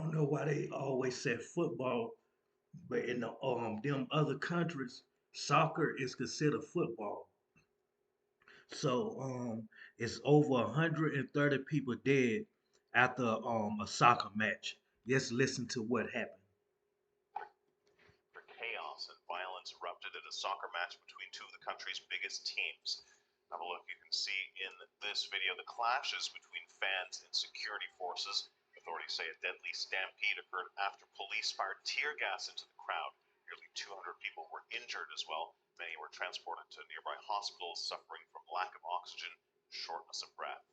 don't know why they always said football, but in the them other countries, soccer is considered football. So it's over 130 people dead after a soccer match. Just listen to what happened. Chaos and violence erupted at a soccer match between two of the country's biggest teams. Have a look. You can see in this video the clashes between fans and security forces. Authorities say a deadly stampede occurred after police fired tear gas into the crowd. Nearly 200 people were injured as well. Many were transported to nearby hospitals suffering from lack of oxygen and shortness of breath.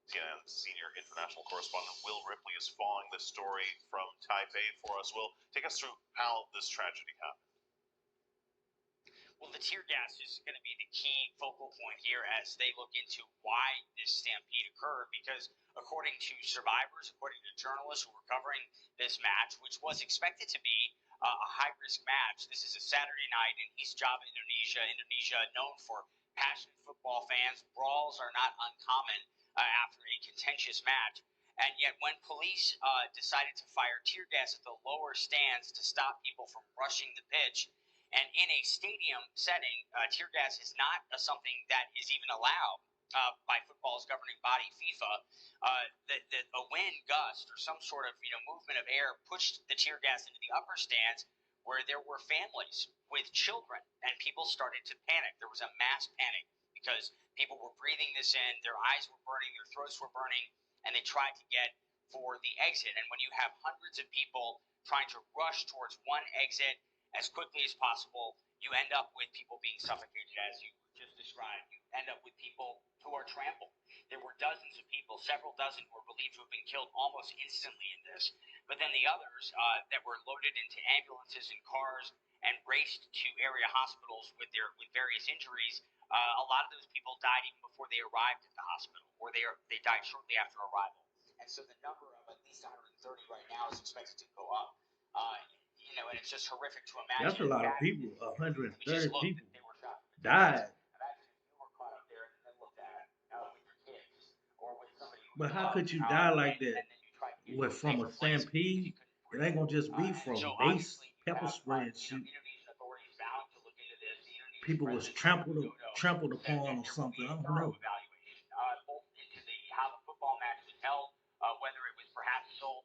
CNN's senior international correspondent Will Ripley is following this story from Taipei for us. Will, take us through how this tragedy happened. Well, the tear gas is going to be the key focal point here as they look into why this stampede occurred, because according to survivors, according to journalists who were covering this match, which was expected to be a high-risk match, this is a Saturday night in East Java, Indonesia. Indonesia, known for passionate football fans. Brawls are not uncommon after a contentious match. And yet when police decided to fire tear gas at the lower stands to stop people from rushing the pitch, and in a stadium setting, tear gas is not something that is even allowed by football's governing body, FIFA. A wind gust or some sort of movement of air pushed the tear gas into the upper stands, where there were families with children, and people started to panic. There was a mass panic because people were breathing this in, their eyes were burning, their throats were burning, and they tried to get for the exit. And when you have hundreds of people trying to rush towards one exit as quickly as possible, you end up with people being suffocated, as you just described. You end up with people who are trampled. There were dozens of people, several dozen, who were believed to have been killed almost instantly in this. But then the others that were loaded into ambulances and cars and raced to area hospitals with various injuries, a lot of those people died even before they arrived at the hospital, or they died shortly after arrival. And so the number of at least 130 right now is expected to go up. And it's just horrific to That's imagine. a lot of people. 130 people died. Imagine if you were caught up there and then looked at with your kids or with somebody who But you how love, could you die like that? and then you try to get to What, a from safer a place because you stampede? couldn't It ain't breathe. gonna just be And from so base obviously you pepper have spray and shit. Indonesian authorities vowing to look into this. The Indonesian People was president Joko Widodo trampled said upon that or there will be something. I a don't thorough know. evaluation, both into how the football match was held, whether it was perhaps sold,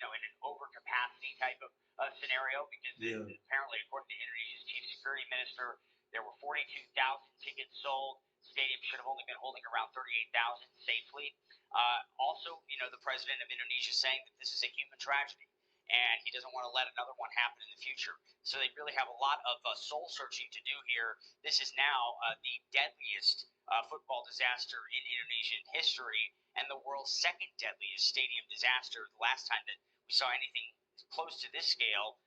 in an overcapacity type of scenario, because Yeah. apparently, according to Indonesia's chief security minister, there were 42,000 tickets sold. Stadium should have only been holding around 38,000 safely. Also, the president of Indonesia saying that this is a human tragedy, and he doesn't want to let another one happen in the future. So they really have a lot of soul searching to do here. This is now the deadliest football disaster in Indonesian history, and the world's second deadliest stadium disaster. The last time that we saw anything close to this scale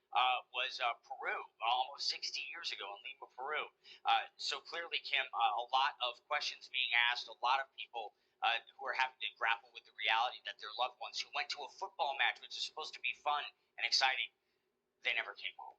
was Peru, almost 60 years ago in Lima, Peru. So clearly, Kim, a lot of questions being asked, a lot of people who are having to grapple with the reality that their loved ones who went to a football match, which is supposed to be fun and exciting, they never came home.